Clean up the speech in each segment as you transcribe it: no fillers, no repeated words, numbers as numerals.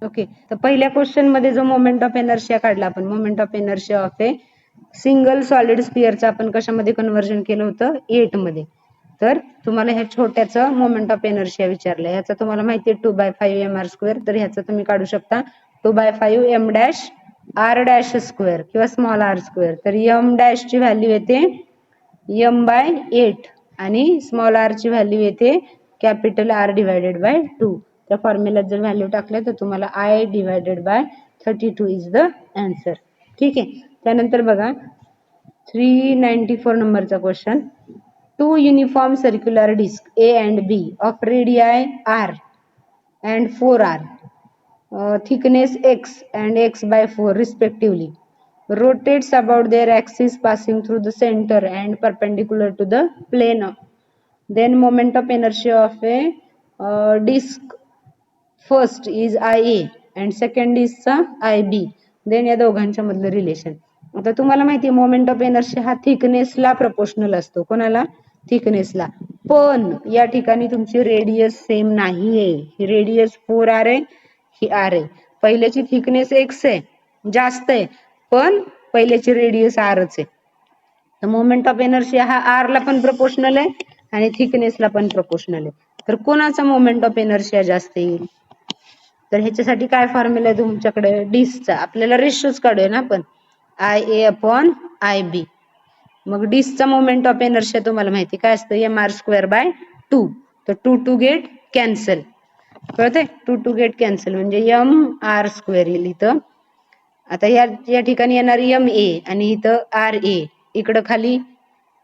Okay, तर पहिल्या question मध्ये जो मोमेंट ऑफ इनर्शिया काढला आपण, moment of inertia of a single solid स्पिअरचं आपण कशामध्ये कन्व्हर्जन केलं होतं, 8 मध्ये. तर तुम्हाला ह्या छोट्याचं मोमेंट ऑफ इनर्शिया विचारलंय, ह्याचा तुम्हाला माहिती आहे 2/5 mr², तर ह्याचं तुम्ही काढू शकता 2/5 m dash r dash square किंवा स्मॉल r स्क्वेअर. तर m डॅश ची व्हॅल्यू येते m/8 आणि स्मॉल r ची व्हॅल्यू येते कॅपिटल R डिवायडेड बाय 2. त्या फॉर्म्युल्यात जर व्हॅल्यू टाकल्या तर तुम्हाला I divided by 32 is the answer. ठीक आहे, त्यानंतर बघा 394 नंबरचा question. Two uniform circular disc A and B of radii R and 4R, thickness x and x/4 respectively, rotates about their axis passing through the center and perpendicular to the plane. Then moment of inertia of a disc first is IA and second is IB. Then या दोघांच्या मधलं relation. आता तुम्हाला माहिती आहे moment of inertia हा थिकनेसला proportional असतो. कोणाला? थिकनेसला. पण या ठिकाणी तुमची रेडियस सेम नाहीये. ही रेडियस 4R आहे, ही R आहे. पहिल्याची थिकनेस x आहे, जास्त आहे, पण पहिल्याची रेडियस Rच आहे. तर मोमेंट ऑफ इनर्शिया हा R ला पण प्रपोर्शनल आहे आणि थिकनेसला पण प्रपोर्शनल आहे. तर कोणाचा मोमेंट ऑफ इनर्शिया जास्त येईल? तर ह्याच्यासाठी काय फॉर्म्युला आहे तुमच्याकडे? डिस्कचा. आपल्याला रेशोच काढूया ना आपण, IA/IB. मग डिस्कचा मोमेंट ऑफ इनर्शिया तुम्हाला माहिती काय असतं, mr²/2. तर 2 टू गेट कॅन्सल, कळतंय? 2 टू गेट कॅन्सल म्हणजे mr² येईल इथं. आता या ठिकाणी येणार MA आणि इथं RA. इकडं खाली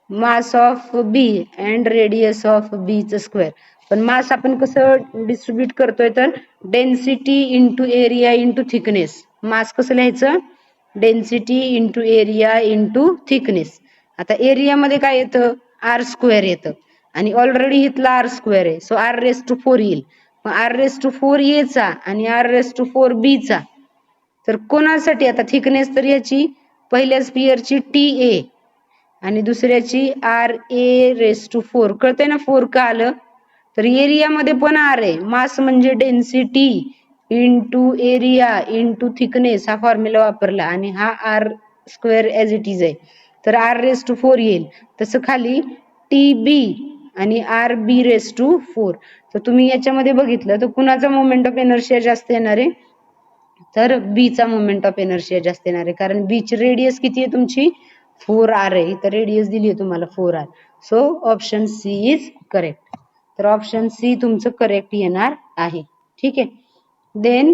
mass of B and radius of B चं स्क्वेअर. पण मास आपण कसं डिस्ट्रीब्यूट करतोय, तर density into area into thickness. Mass कसं लिहायचं? Density into area into thickness. आता एरियामध्ये काय येतं? R² येतं आणि ऑलरेडी इथला R² आहे, सो R⁴ येईल. मग R⁴A चा आणि R⁴B चा, तर कोणासाठी? आता थिकनेस तर याची पहिल्या स्पिअरची TA आणि दुसऱ्याची RA⁴. कळतंय ना 4 का आलं? तर एरियामध्ये पण R आहे. मास म्हणजे density into area into thickness हा फॉर्म्युला वापरला आणि हा R² ॲज इट इज आहे, तर R⁴ येईल. तसं खाली TB आणि RB⁴. तर तुम्ही याच्यामध्ये बघितलं तर कुणाचा मोमेंट ऑफ इनर्शिया जास्त येणार आहे? तर B चा मोमेंट ऑफ इनर्शिया जास्त येणार आहे, कारण B ची रेडियस किती आहे तुमची? 4R आहे. इथं रेडियस दिली आहे तुम्हाला 4R. So option C is correct. तर ऑप्शन सी तुमचं करेक्ट येणार आहे. ठीक आहे, देन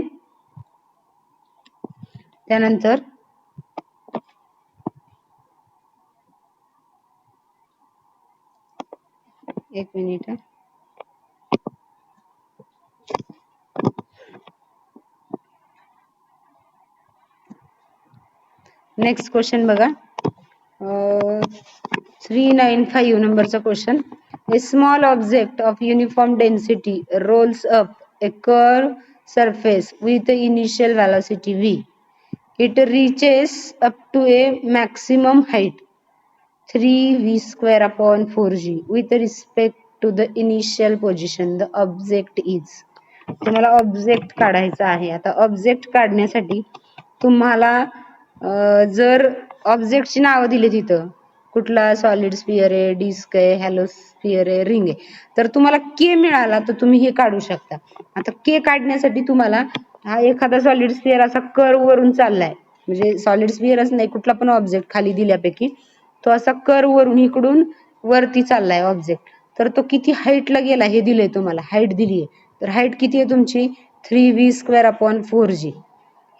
त्यानंतर एक मिनिट. नेक्स्ट क्वेश्चन बघा, 395 नंबरचा question. A small object of uniform density rolls up a curve surface with initial velocity v. It reaches up to a maximum height 3v²/4g with respect to the initial position. The object is. तुम्हाला object काढायचा आहे. आता object काढण्यासाठी तुम्हाला जर ऑब्जेक्टची नावं दिली तिथं, कुठला सॉलिड स्पिअर आहे, डिस्क आहे, हॅलो स्पिअर आहे, रिंग आहे, तर तुम्हाला के मिळाला तर तुम्ही हे काढू शकता. आता के काढण्यासाठी तुम्हाला हा एखादा सॉलिड स्पिअर असा कर्व वरून चाललाय, म्हणजे सॉलिड स्पिअरच नाही, कुठला पण ऑब्जेक्ट खाली दिल्यापैकी तो असा कर्व वरून इकडून वरती चाललाय ऑब्जेक्ट, तर तो किती हाईटला गेला हे दिलंय तुम्हाला, हाईट दिलीये. तर हाईट किती आहे तुमची? 3v²/4g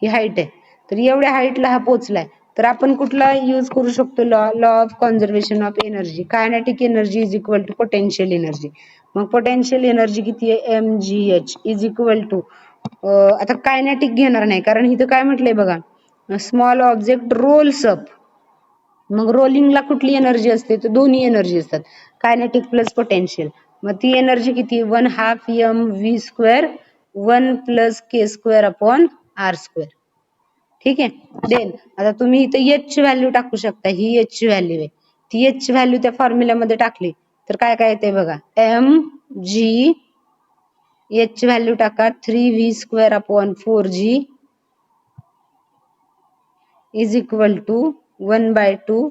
ही हाईट आहे. तर एवढ्या हाईटला हा पोहोचलाय, तर आपण कुठला यूज करू शकतो? Law of conservation of energy. Kinetic energy is equal to potential energy. मग पोटेन्शियल एनर्जी किती आहे? mgh इज इक्वल टू, आता कायनेटिक घेणार नाही कारण इथं काय म्हटलंय बघा, स्मॉल ऑब्जेक्ट रोल्स अप. मग रोलिंगला कुठली एनर्जी असते? तर दोन्ही एनर्जी असतात, कायनेटिक प्लस पोटेन्शियल. मग ती एनर्जी किती? 1/2 mv², 1 + k²/r². ठीक आहे, देन आता तुम्ही इथं एच ची व्हॅल्यू टाकू शकता. ही एच ची व्हॅल्यू आहे, ती एच ची व्हॅल्यू त्या फॉर्म्युल्यामध्ये टाकली तर काय काय येते बघा, mg एच ची व्हॅल्यू टाका 3v² upon 4g is equal to 1/2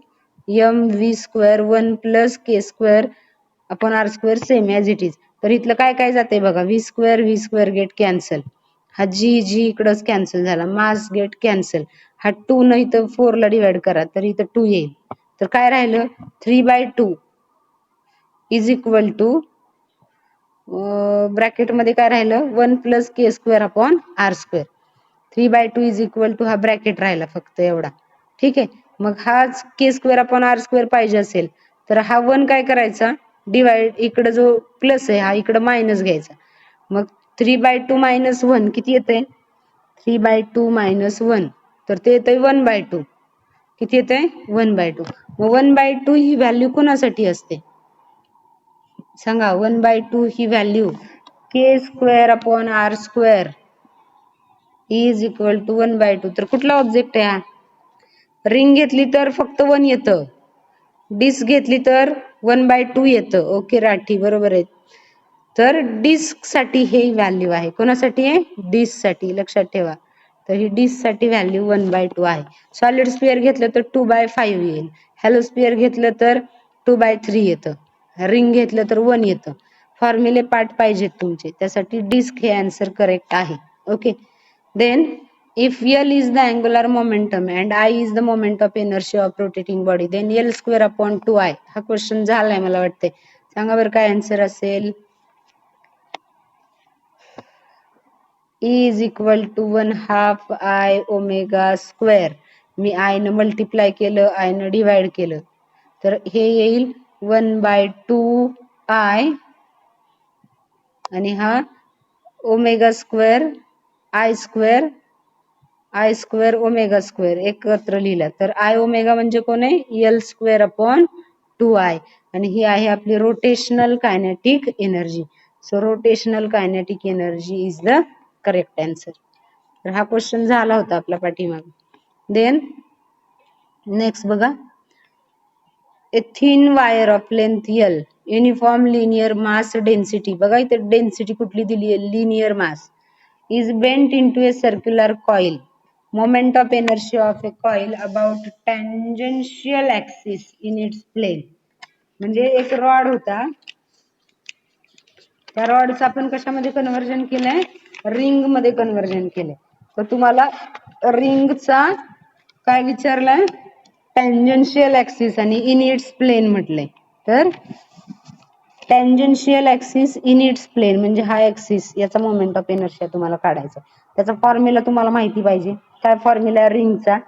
mv² 1 plus k² upon r² same as it is. तर इथलं काय काय जाते बघा, v² गेट कॅन्सल, हा g इकडंच कॅन्सल झाला, मास गेट कॅन्सल, हा 2 न इथं 4 ला डिवाइड करा तर इथं 2 येईल. तर काय राहिलं 3/2 इज इक्वल टू ब्रॅकेट मध्ये काय राहिलं 1 plus k² upon r². 3/2 is equal to हा ब्रॅकेट राहिला फक्त एवढा. ठीक आहे. मग हा k² अपॉन r² पाहिजे असेल तर हा 1 काय करायचा डिवाइड, इकडे जो प्लस आहे हा इकडे मायनस घ्यायचा. मग 3/2 मायनस 1 किती येते 3/2 मायनस 1 तर ते येते 1/2. किती येते 1/2. मग 1/2 ही व्हॅल्यू कोणासाठी असते सांगा. 1/2 ही value k² upon r² is equal to 1/2. तर कुठला ऑब्जेक्ट आहे हा, रिंग घेतली तर फक्त 1 येतं, डिस्क घेतली तर 1/2 येतं. ओके राठी बरोबर आहे. तर डिस्क साठी हे व्हॅल्यू आहे, कोणासाठी आहे डिस्क साठी, लक्षात ठेवा. तर ही डिस्क साठी व्हॅल्यू 1/2 आहे. सॉलिड स्पिअर घेतलं तर 2/5 येईल, हॅलो स्पिअर घेतलं तर 2/3 येतं, रिंग घेतलं तर 1 येतं. फॉर्म्युले पार्ट पाहिजेत तुमचे, त्यासाठी डिस्क हे आन्सर करेक्ट आहे. Okay. Then if L is the angular momentum and I is the moment of inertia of rotating body, then L² upon 2I. हा क्वेश्चन झालाय मला वाटते. सांगा बरं काय आन्सर असेल. E is equal to 1/2 I ω². Me I न multiply केलं, I न डिवाइड केलं तर हे येईल 1/2 I आणि हा ω² I² ω² एकत्र लिहिला तर I ω म्हणजे कोण आहे L² अपॉन 2I आणि ही आहे आपली rotational kinetic energy. So rotational kinetic energy is the correct answer. तर हा क्वेश्चन झाला होता आपला पाठीमाग. देन नेक्स्ट बघा, a thin wire of length L, uniform linear mass density, बघा इथे डेन्सिटी कुठली दिली आहे linear mass, is bent into a circular coil. Moment of inertia of a coil about tangential axis in its plane. म्हणजे एक rod होता, त्या रॉडचं आपण कशामध्ये कन्व्हर्जन केलंय रिंग मध्ये कन्व्हर्जन केलंय. तर तुम्हाला रिंगचा काय विचारलाय टँजेन्शियल ऍक्सिस आणि इन इट्स प्लेन म्हटलंय. तर tangential axis in its plane म्हणजे हा ऍक्सिस, याचा मोमेंट ऑफ इनर्शिया तुम्हाला काढायचा. त्याचा फॉर्म्युला तुम्हाला माहिती पाहिजे. काय फॉर्म्युला रिंगचा,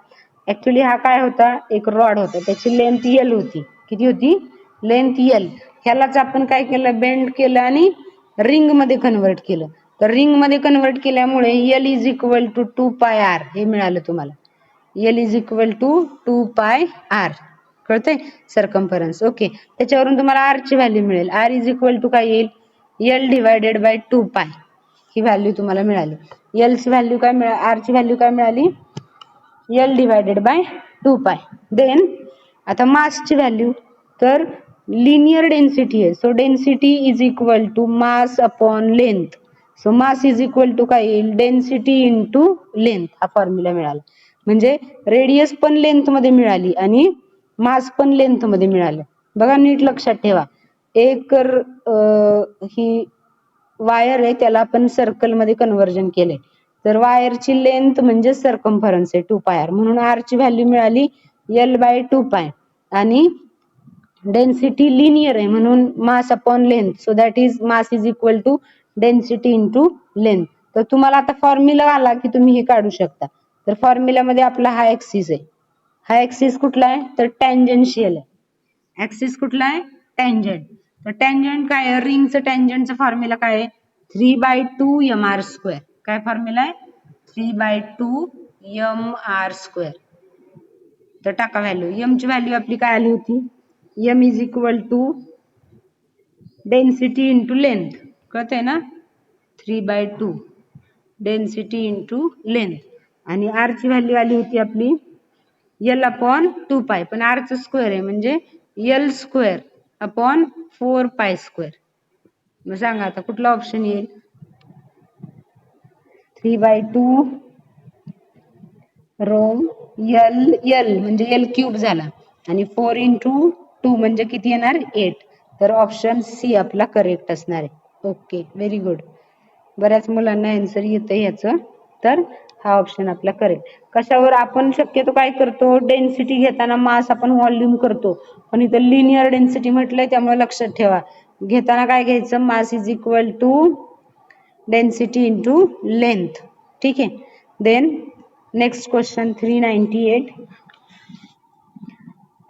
ऍक्च्युली हा काय होता एक रॉड होता, त्याची लेंथ L होती. किती होती लेंथ L. ह्यालाच आपण काय केलं बेंड केलं आणि रिंग मध्ये कन्वर्ट केलं. तर रिंग मध्ये कन्वर्ट केल्यामुळे L is equal to 2πr हे मिळालं तुम्हाला. L is equal to 2πr कळतंय सर्कम्फरन्स. ओके. त्याच्यावरून तुम्हाला आर ची व्हॅल्यू मिळेल. आर इज इक्वल टू काय येईल L डिवायडेड बाय 2π ही व्हॅल्यू तुम्हाला मिळाली. L ची व्हॅल्यू काय मिळाली, आर ची व्हॅल्यू काय मिळाली L डिवायडेड बाय 2π. देन आता मासची व्हॅल्यू, तर लिनियर डेन्सिटी आहे, so density is equal to mass upon length. So mass is equal to काय येईल डेन्सिटी इंटू लेंथ. हा फॉर्म्युला मिळाला. म्हणजे रेडियस पण लेंथ मध्ये मिळाली आणि मास पण लेंथ मध्ये मिळालं. बघा नीट लक्षात ठेवा. एक ही वायर आहे त्याला आपण सर्कल मध्ये कन्व्हर्जन केले, तर वायरची लेंथ म्हणजे सर्कम्फरन्स आहे 2πr, म्हणून आर ची व्हॅल्यू मिळाली L/2π आणि डेन्सिटी लिनियर आहे म्हणून mass upon length, so that is mass is equal to density into length. तर तुम्हाला आता फॉर्म्युला आला की तुम्ही हे काढू शकता. तर फॉर्म्युल्यामध्ये आपला हा ऍक्सिस आहे, हा ऍक्सिस कुठला आहे तर टँजेन्शियल आहे. ऍक्सिस कुठला आहे टँजंट. तर टँजंट काय आहे रिंगचं टँजंटचं फॉर्म्युला काय आहे 3/2 mr². काय फॉर्म्युला आहे 3/2 mr². तर टाका व्हॅल्यू. एम ची व्हॅल्यू आपली काय आली होती M is equal to density into length, कळतंय ना 3/2 डेन्सिटी इंटू लेंथ. आणि आर ची व्हॅल्यू आली होती आपली L अपॉन 2π, पण आर चं स्क्वेअर आहे म्हणजे L² अपॉन 4π². मग सांगा आता कुठला ऑप्शन येईल 3/2 रो एल एल म्हणजे एल क्यूब झाला आणि 4 × 2 म्हणजे किती येणार 8. तर ऑप्शन सी आपला करेक्ट असणार आहे. Okay, very good. बऱ्याच मुलांना आन्सर येतं याचं. तर हा ऑप्शन आपला करेक्ट. कशावर आपण शक्यतो काय करतो, डेन्सिटी घेताना मास आपण व्हॉल्यूम करतो, पण इथं लिनियर डेन्सिटी म्हटलंय त्यामुळे लक्षात ठेवा घेताना काय घ्यायचं, mass is equal to density into length. ठीक आहे. Then next question 398.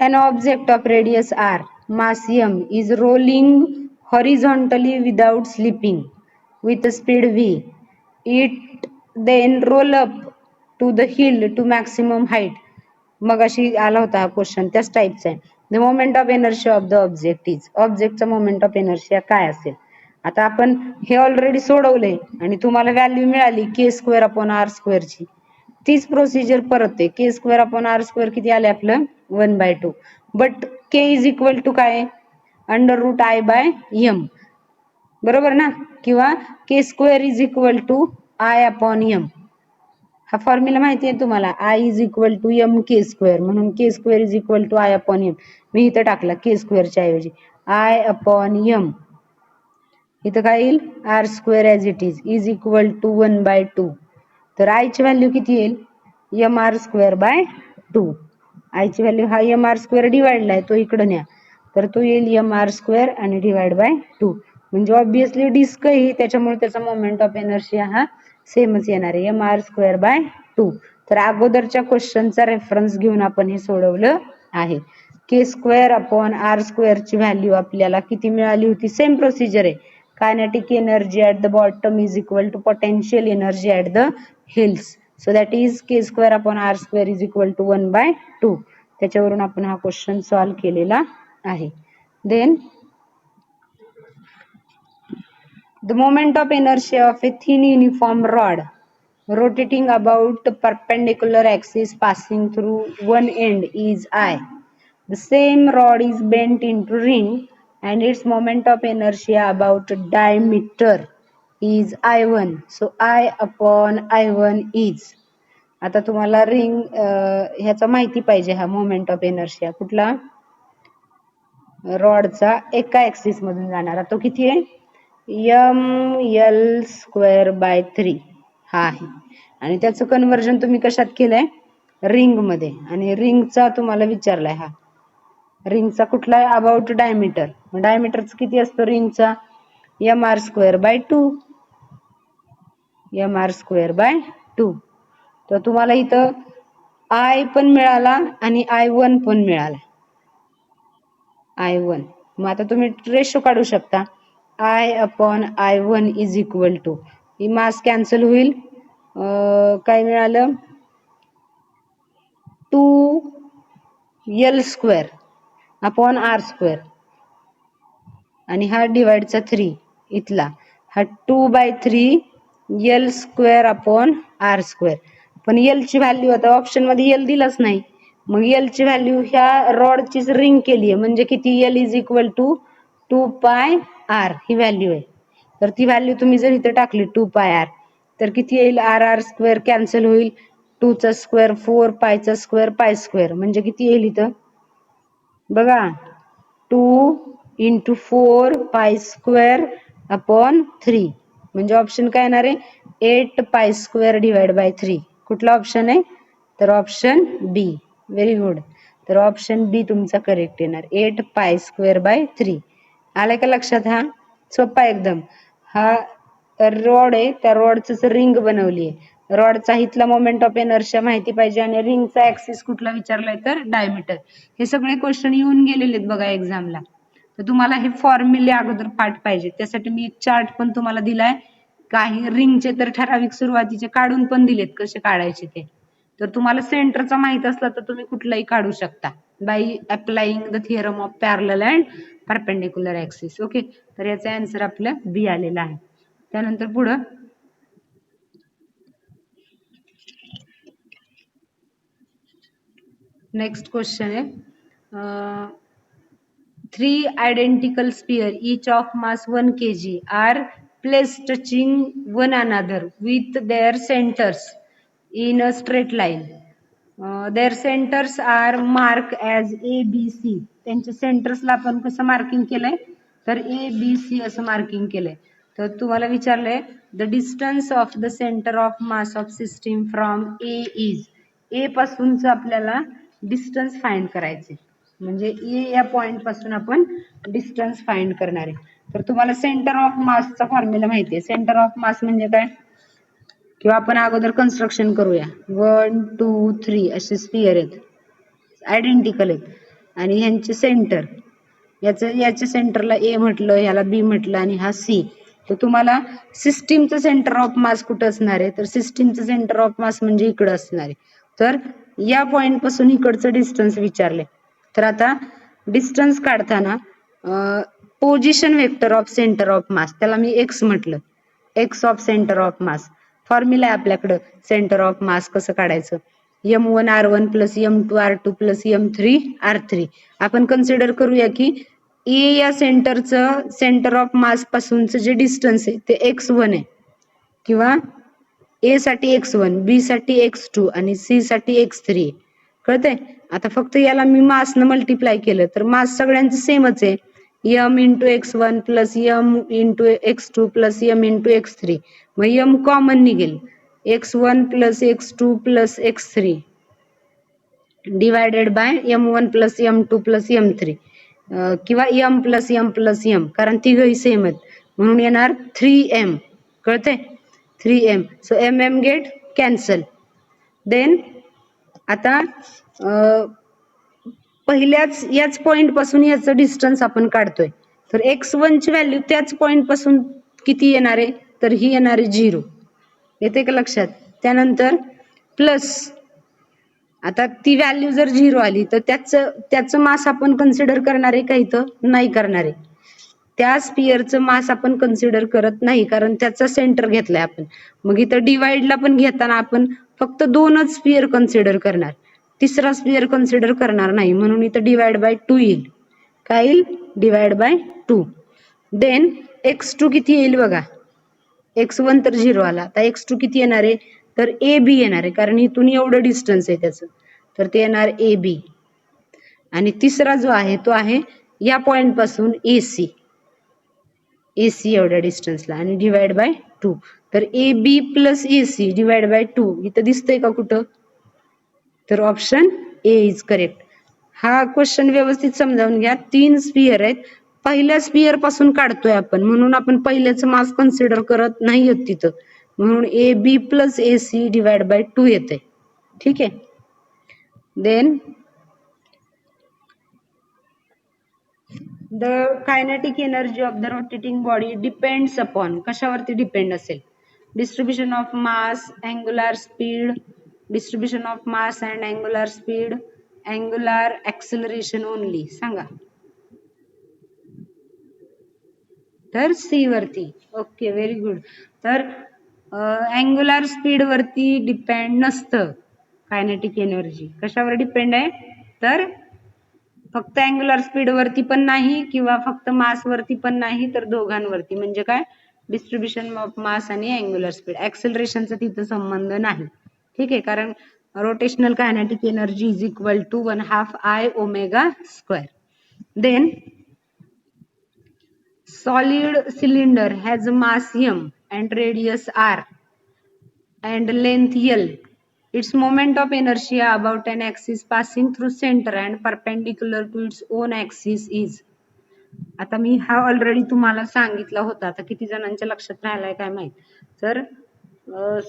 An object of radius r, mass m, is rolling horizontally without slipping with a speed v. It then roll up to the hill to maximum height. मगाशी आला होता हा question, त्याच टाईपचा आहे. The moment of inertia of the object is, ऑब्जेक्टचा moment of inertia काय असेल. आता आपण हे ऑलरेडी सोडवलंय आणि तुम्हाला व्हॅल्यू मिळाली k² r² ची. तीच प्रोसिजर परत आहे. k²/r² किती आले आपलं 1/2. But k is equal to काय, √I/m, बरोबर ना, किंवा k² is equal to I/m. हा फॉर्म्युला माहिती आहे तुम्हाला, I is equal to mk², म्हणून k² is equal to I/m. मी इथं टाकला k² च्या ऐवजी I/m. इथं काय येईल, r² as it is equal to 1/2. तर आय ची व्हॅल्यू किती येईल, mr²/2. आय ची व्हॅल्यू हा mr² डिवाइडला आहे तो इकडं न्या, तर तो येईल mr² आणि डिवाइड/2. म्हणजे ऑब्विसली डिस्क ही, त्याच्यामुळे त्याचा मोमेंट ऑफ इनर्शिया हा सेमच येणार आहे, mr²/2. तर अगोदरच्या क्वेश्चनचा रेफरन्स घेऊन आपण हे सोडवलं आहे. k²/r² ची व्हॅल्यू आपल्याला किती मिळाली होती, सेम प्रोसिजर आहे. Kinetic energy at the bottom is equal to potential energy at the hills. So that is k²/r² is equal to 1/2. त्याच्यावरून आपण हा क्वेश्चन सॉल्व्ह केलेला आहे. Then the moment of inertia of a thin uniform rod rotating about perpendicular axis passing through one end is I. The same rod is bent into ring and its moment of inertia about diameter is I1. So I/I1 is. आता तुम्हाला ring ह्याचा माहिती पाहिजे, हा moment of inertia कुठला, रॉडचा एका axis मधून जाणारा, तो किती आहे, ml²/3 हा आहे. आणि त्याचं कन्वर्जन तुम्ही कशात केलंय, रिंग मध्ये. आणि रिंगचा तुम्हाला विचारलाय, हा रिंगचा कुठला आहे, अबाउट डायमीटर. डायमीटरचा किती असतो रिंगचा, mr²/2. mr²/2. तर तुम्हाला इथं I पण मिळाला आणि I1 पण मिळाला, I1. मग आता तुम्ही रेशो काढू शकता, I/I1 इज इक्वल टू, ही मास कॅन्सल होईल, काय मिळालं, 2l²/r². आणि हा डिवाइडचा 3 इथला, हा 2/3l²/r². पण एल ची व्हॅल्यू आता ऑप्शन मध्ये एल दिलाच नाही, मग एल ची व्हॅल्यू ह्या रॉडचीच रिंग केली आहे, म्हणजे किती, L is equal to 2πr ही व्हॅल्यू आहे. तर ती व्हॅल्यू तुम्ही जर इथे टाकली 2πr, तर किती येईल, r² कॅन्सल होईल, 2 चा स्क्वेअर 4, पायचा स्क्वेअर π², म्हणजे किती येईल इथं बघा, 2 × 4 π²/3. म्हणजे ऑप्शन काय येणार आहे, 8π²/3. कुठला ऑप्शन आहे, तर ऑप्शन बी. Very good. तर ऑप्शन बी तुमचा करेक्ट येणार, 8π²/3. आलाय का लक्षात, हा सोपा एकदम. हा रॉड आहे, त्या रॉडच रिंग बनवली आहे, रॉडचा इथला मोमेंट ऑफ इनर्शिया माहिती पाहिजे आणि रिंगचा ऍक्सिस कुठला विचारलाय तर डायमीटर. हे सगळे क्वेश्चन येऊन गेलेले आहेत बघा एक्झामला. तर तुम्हाला हे फॉर्म्युले अगोदर पाठ पाहिजे, त्यासाठी मी एक चार्ट पण तुम्हाला दिलाय. काही रिंगचे तर ठराविक सुरुवातीचे काढून पण दिलेत कसे काढायचे ते. तर तुम्हाला सेंटरचा माहित असला तर तुम्ही कुठलाही काढू शकता by applying the theorem of parallel and perpendicular axis. Okay, तर याचा आन्सर आपलं बी आलेला आहे. त्यानंतर पुढं नेक्स्ट क्वेश्चन आहे, 3 identical sphere each of mass 1 kg are placed touching one another with their centers in a straight line. Their centers are marked as A, B, C. त्यांच्या सेंटर्सला आपण कसं मार्किंग केलंय तर A, B, C असं marking केलंय. तर तुम्हाला विचारलंय the distance of the centre of mass of system from A is. A पासूनच आपल्याला डिस्टन्स फाइंड करायचे, म्हणजे ए या पॉइंट पासून आपण डिस्टन्स फाइंड करणार आहे. तर तुम्हाला सेंटर ऑफ मासचा फॉर्म्युला माहिती आहे. सेंटर ऑफ मास म्हणजे काय, किंवा आपण अगोदर कन्स्ट्रक्शन करूया. 1 2 3 असे स्पियर आहेत, आयडेंटिकल आहेत आणि ह्यांचे सेंटर, याच्या सेंटरला ए म्हटलं, ह्याला बी म्हटलं आणि हा सी. तर तुम्हाला सिस्टीमचं सेंटर ऑफ मास कुठं असणार आहे तर सिस्टीमचं सेंटर ऑफ मास म्हणजे इकडं असणार आहे. तर या पॉइंट पासून इकडचं डिस्टन्स विचारले. तर आता डिस्टन्स काढताना position vector of centre of मास, त्याला मी एक्स म्हटलं, x of centre of mass. Formula आहे आपल्याकडं सेंटर ऑफ मास कसं काढायचं. m1 r1 plus m2 r2 plus m3 r3. आपण कन्सिडर करूया की ए या सेंटरचं सेंटर ऑफ मास पासूनचं जे डिस्टन्स आहे ते x1 आहे, किंवा ए साठी x1, बी साठी x2 आणि सी साठी x3. कळतंय. आता फक्त याला मी मास न मल्टिप्लाय केलं तर मास सगळ्यांचं सेमच आहे, m into x1 plus m into x2 plus m into x3. मग m कॉमन निघेल, x1 plus x2 plus x3 divided by m1 plus m2 plus m3, किंवा m प्लस m, कारण तिघही सेम आहेत म्हणून येणार 3m. कळतंय, 3m. So m get cancel. Then आता पहिल्याच याच पॉइंट पासून याचं डिस्टन्स आपण काढतोय. तर x1 ची व्हॅल्यू त्याच पॉइंट पासून किती येणार आहे तर ही येणार आहे 0. येते का लक्षात. त्यानंतर प्लस, आता ती व्हॅल्यू जर 0 आली तर त्याचं मास आपण कन्सिडर करणार आहे का इथं नाही करणार आहे. त्या स्पियरचं मास आपण कन्सिडर करत नाही कारण त्याचा सेंटर घेतलाय आपण. मग इथं डिवाइडला पण घेताना आपण फक्त 2च स्पियर कन्सिडर करणार, तिसरा स्पियर कन्सिडर करणार नाही, म्हणून इथं डिवाइड बाय 2 येईल. काय येईल, डिवाइड बाय 2. देन x2 किती येईल बघा, x1 तर 0 आला, आता x2 किती येणार आहे तर ए बी येणार आहे, कारण इथून एवढं डिस्टन्स आहे त्याचं, तर ते येणार ए बी. आणि तिसरा जो आहे तो आहे या पॉइंट पासून AC एवढ्या डिस्टन्सला आणि डिवाइड बाय 2. तर A B plus AC divide by 2 इथं दिसतंय का कुठं, तर ऑप्शन ए इज करेक्ट. हा क्वेश्चन व्यवस्थित समजावून घ्या. 3 स्पियर आहेत, पहिल्या स्पियर पासून काढतोय आपण म्हणून आपण पहिल्याचं मास कन्सिडर करत नाही आहोत तिथं, म्हणून A B plus AC divide by 2 येते. ठीक आहे. Then the kinetic energy of the rotating body depends upon, कशावरती डिपेंड असेल, distribution of mass, angular speed, distribution of mass and angular speed, angular acceleration only. सांगा. तर C वरती. Okay, very good. तर angular speed वरती depend नसतं kinetic energy. कशावर depend आहे तर फक्त अँग्युलर स्पीड वरती पण नाही किंवा फक्त मास वरती पण नाही, तर दोघांवरती. म्हणजे काय, डिस्ट्रीब्युशन ऑफ मास आणि अँग्युलर स्पीड. ऍक्सिलरेशनचा तिथं संबंध नाही. ठीक आहे, कारण rotational kinetic energy is equal to 1/2 I omega square. Then solid cylinder has mass m and radius r and length l. Its moment of inertia about an axis passing through center and perpendicular to its own axis is. आता मी हा already तुम्हाला सांगितला होता, आता किती जणांच्या लक्षात राहिलाय काय माहित. तर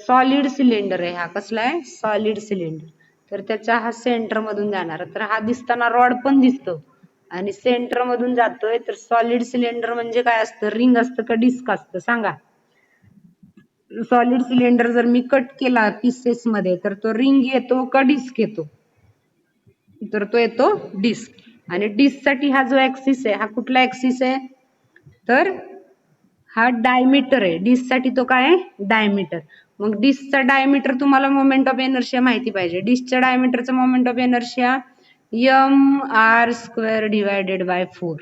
सॉलिड सिलेंडर आहे हा. कसला आहे, सॉलिड सिलेंडर. तर त्याचा हा सेंटर मधून जाणार, तर हा दिसताना रॉड पण दिसतो आणि सेंटर मधून जातोय. तर सॉलिड सिलेंडर म्हणजे काय असतं, रिंग असतं का डिस्क असतं सांगा. सॉलिड सिलेंडर जर मी कट केला पीसेस मध्ये तर तो रिंग येतो का डिस्क येतो, तर तो येतो डिस्क. आणि डिस्क साठी हा जो ऍक्सिस आहे हा कुठला ऍक्सिस आहे तर हा डायमीटर आहे. डिस्क साठी तो काय आहे, डायमीटर. मग डिस्कचा डायमीटर तुम्हाला मोमेंट ऑफ इनर्शिया माहिती पाहिजे. डिस्कच्या डायमीटरचा moment of inertia m r square divided by 4.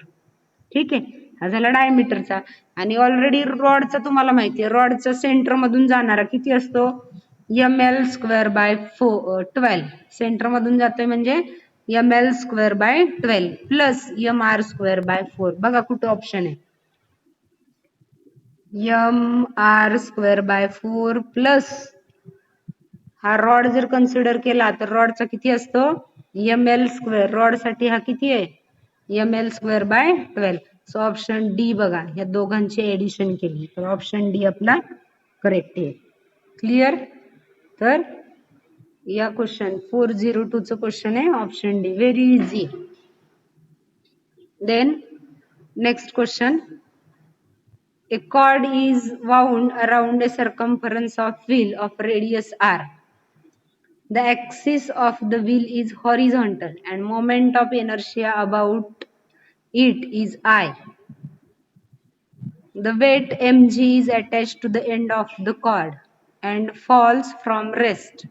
ठीक आहे. हा झाला डायमीटरचा. आणि ऑलरेडी रॉडचा तुम्हाला माहिती आहे, रॉडचा सेंटर मधून जाणारा किती असतो, ml²/12. सेंटर मधून जातोय म्हणजे ml²/12 प्लस mr²/4. बघा कुठं ऑप्शन आहे, mr²/4 प्लस हा रॉड जर कन्सिडर केला तर रॉडचा किती असतो, ml². रॉड साठी हा किती आहे, ml²/12. सो ऑप्शन डी बघा, या दोघांची एडिशन केली तर ऑप्शन डी आपला करेक्ट आहे. क्लिअर. तर या क्वेश्चन 402 चं क्वेश्चन आहे option D, very easy. Then next question, a cord is wound around a circumference of wheel of radius r. The axis of the wheel is horizontal and moment of inertia about it is I. The weight mg is attached to the end of the cord and falls from rest.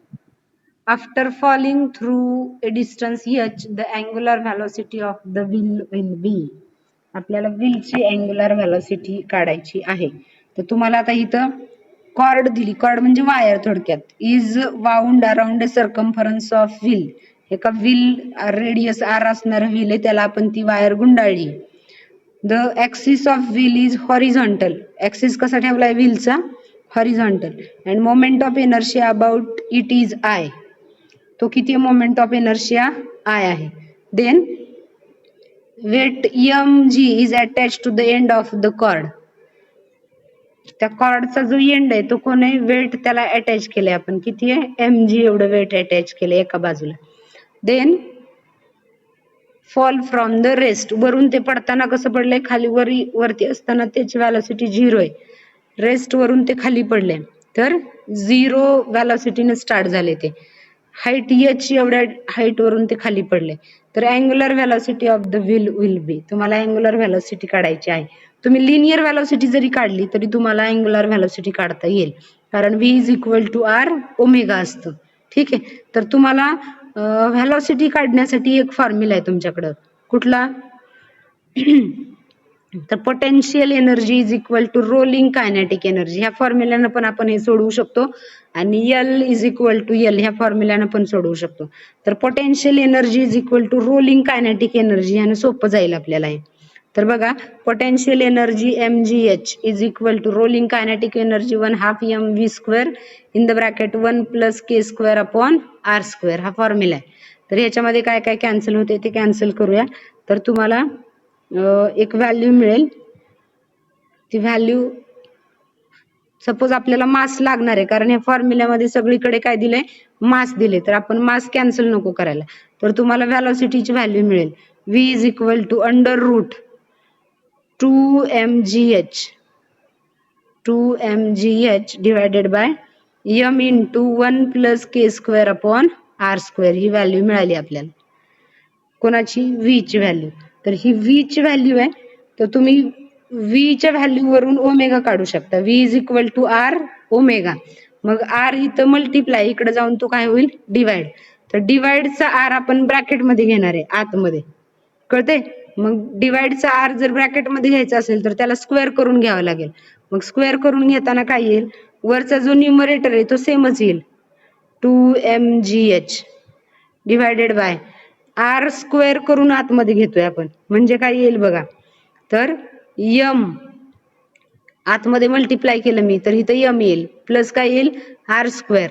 After falling through a distance h, the angular velocity of the wheel will be. आपल्याला व्हीलची angular velocity काढायची आहे. तर तुम्हाला आता इथं cord दिली, cord म्हणजे wire थोडक्यात, is wound around a circumference of wheel. एका व्हील रेडियस आर असणार व्हील आहे, त्याला आपण ती वायर गुंडाळली. The axis of wheel is horizontal. Axis कसा ठेवलाय व्हीलचा, horizontal. And moment of inertia about it is I. तो किती मोमेंट ऑफ इनर्शिया, आय आहे. Then weight mg is attach to the end of the cord. त्या कॉर्डचा जो end आहे तो कोण आहे, वेट त्याला अटॅच केलंय आपण, किती आहे, mg एवढं वेट अटॅच केलंय एका बाजूला. Then fall from the rest. वरून ते पडताना कसं पडलंय, खाली वरती असताना त्याची व्हेलॉसिटी 0 आहे. रेस्ट वरून ते खाली पडले तर 0 व्हेलॉसिटीने स्टार्ट झाले. ते हाईट h एवढ्या हाईट वरून ते खाली पडले. तर angular velocity of the wheel will be. तुम्हाला अँग्युलर व्हेलॉसिटी काढायची आहे. तुम्ही लिनियर व्हेलॉसिटी जरी काढली तरी तुम्हाला अँग्युलर व्हेलॉसिटी काढता येईल, कारण v is equal to r omega असतं. ठीक आहे. तर तुम्हाला व्हेलॉसिटी काढण्यासाठी एक फॉर्म्युला आहे तुमच्याकडं, कुठला तर potential energy is equal to rolling kinetic energy. ह्या फॉर्म्युल्यानं पण आपण हे सोडवू शकतो आणि L is equal to L ह्या फॉर्म्युल्यानं पण सोडवू शकतो. तर potential energy is equal to rolling kinetic energy, यानं सोपं जाईल आपल्याला हे. तर बघा, potential energy mgh is equal to rolling kinetic energy 1/2 mv² in the bracket 1 + k² upon r². हा फॉर्म्युला आहे. तर ह्याच्यामध्ये काय काय कॅन्सल होते ते कॅन्सल करूया. तर तुम्हाला एक व्हॅल्यू मिळेल. ती व्हॅल्यू, सपोज आपल्याला मास लागणार आहे, कारण या फॉर्म्युल्यामध्ये सगळीकडे काय दिलंय, मास दिले. तर आपण मास कॅन्सल नको करायला. तर तुम्हाला व्हेलॉसिटीची व्हॅल्यू मिळेल v is equal to √2mgh divided by m into 1 + k² upon r². ही व्हॅल्यू मिळाली आपल्याला. कोणाची, v ची व्हॅल्यू. तर ही v ची व्हॅल्यू आहे. तर तुम्ही v च्या व्हॅल्यू वरून ओमेगा काढू शकता. v is equal to r omega. मग r इथं मल्टिप्लाय, इकडे जाऊन तो काय होईल, डिवाइड. तर डिवाइडचा r आपण ब्रॅकेट मध्ये घेणार आहे आतमध्ये, कळते. मग डिवाइडचा r जर ब्रॅकेट मध्ये घ्यायचा असेल तर त्याला स्क्वेअर करून घ्यावं लागेल. मग स्क्वेअर करून घेताना काय येईल, वरचा जो न्यूमरेटर आहे तो सेमच येईल, 2mgh डिवायडेड बाय r² करून आतमध्ये घेतोय आपण, म्हणजे काय येईल बघा. तर m आतमध्ये मल्टिप्लाय केलं मी तर इथं m येईल, प्लस काय येईल, r²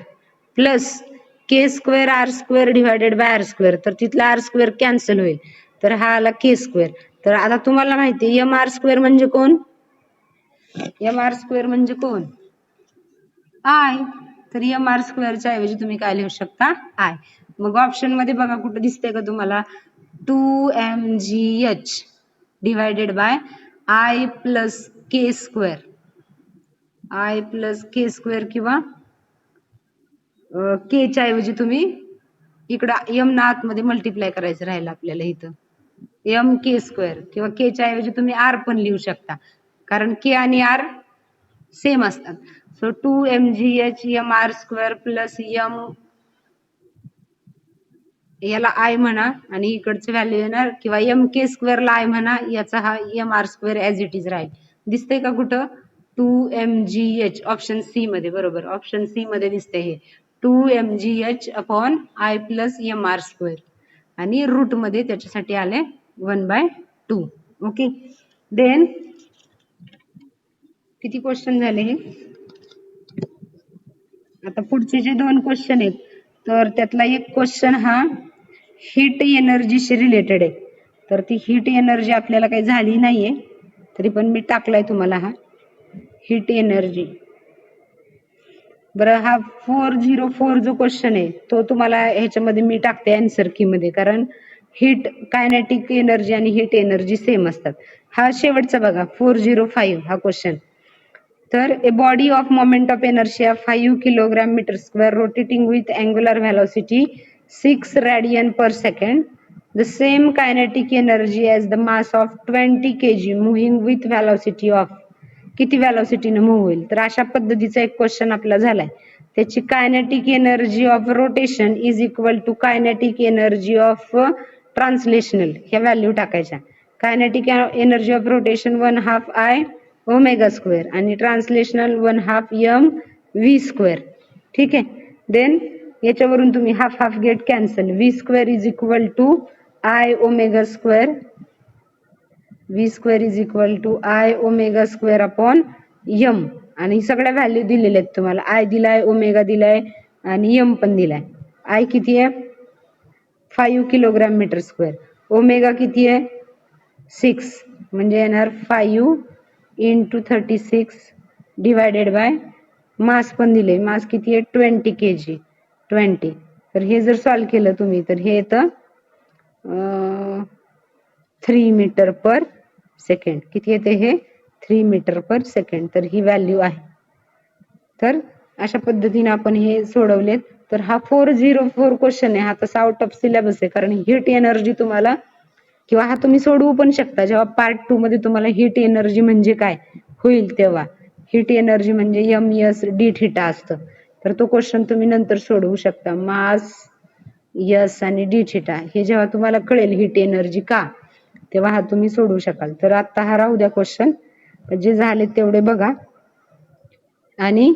plus k² r² divided by r². तर तिथला r² कॅन्सल होईल, तर हा आला k². तर आता तुम्हाला माहिती आहे mr² म्हणजे कोण, mr² म्हणजे कोण, I. तर mr² च्या ऐवजी तुम्ही काय लिहू शकता, I. मग ऑप्शन मध्ये बघा कुठे दिसतंय का तुम्हाला, 2mgh divided bye I + k², I + k² किंवा k च्या ऐवजी तुम्ही इकडं m ना आतमध्ये मल्टिप्लाय करायचं राहिलं आपल्याला इथं, mk² किंवा k च्या ऐवजी तुम्ही r पण लिहू शकता, कारण k आणि r सेम असतात. So 2mgh mr² plus m याला आय म्हणा आणि इकडचं व्हॅल्यू येणार किंवा एम के स्क्वेअरला आय म्हणा, याचा हा M R square as it is राहील. दिसतंय का कुठं? 2mgh ऑप्शन सी मध्ये, बरोबर ऑप्शन सी मध्ये दिसतंय हे 2mgh upon I plus M R square आणि रूट मध्ये त्याच्यासाठी आले 1/2. ओके, देन किती क्वेश्चन झाले हे? आता पुढचे जे 2 क्वेश्चन आहेत तर त्यातला एक क्वेश्चन हा हीट एनर्जीशी रिलेटेड आहे. तर ती हीट एनर्जी आपल्याला काही झाली नाहीये, तरी पण मी टाकलाय तुम्हाला हा हीट एनर्जी. बरं, हा 404 जो क्वेश्चन आहे तो तुम्हाला ह्याच्यामध्ये मी टाकते आन्सर की मध्ये, कारण हीट कायनेटिक एनर्जी आणि हीट एनर्जी सेम असतात. हा शेवटचा बघा 405 हा क्वेश्चन. तर a body of moment of inertia 5 kilogram metre square rotating with angular velocity 6 radian per second, the same kinetic energy as the mass of 20 kg moving with velocity of, किती व्हॅलॉसिटीने move होईल. तर अशा पद्धतीचा एक क्वेश्चन आपला झालाय. त्याची kinetic energy of rotation is equal to kinetic energy of translational, ह्या व्हॅल्यू टाकायच्या. Kinetic energy of rotation 1/2 I omega square आणि ट्रान्सलेशनल 1/2 m v स्क्वेअर. ठीक आहे, देन याच्यावरून तुम्ही half half get cancel. v square is equal to I omega square, v square is equal to I omega square upon m, आणि सगळ्या value दिलेल्या आहेत तुम्हाला. I दिलाय, ओमेगा दिलाय आणि m पण दिलाय. I किती आहे? 5 किलोग्राम मीटर स्क्वेअर. ओमेगा किती आहे? 6, म्हणजे येणार 5 इंटू 36 डिवायडेड बाय मास पण दिले. मास किती आहे? 20 kg, 20. तर हे जर सॉल्व केलं तुम्ही तर हे येतं 3 मीटर पर सेकंड. किती येते हे? 3 मीटर पर सेकंड. तर ही व्हॅल्यू आहे. तर अशा पद्धतीने आपण हे सोडवलेत. तर हा 404 क्वेश्चन आहे, हा तसा आउट ऑफ सिलेबस आहे, कारण हीट एनर्जी तुम्हाला, किंवा हा तुम्ही सोडवू पण शकता जेव्हा पार्ट 2 मध्ये तुम्हाला हीट एनर्जी म्हणजे काय होईल तेव्हा. हीट एनर्जी म्हणजे एम एस डी थिटा असतं, तर तो क्वेश्चन तुम्ही नंतर सोडवू शकता. मास यस आणि डी थिटा हे जेव्हा तुम्हाला कळेल हीट एनर्जी का, तेव्हा हा तुम्ही सोडवू शकाल. तर आता हा राहू द्या क्वेश्चन, जे झाले तेवढे बघा आणि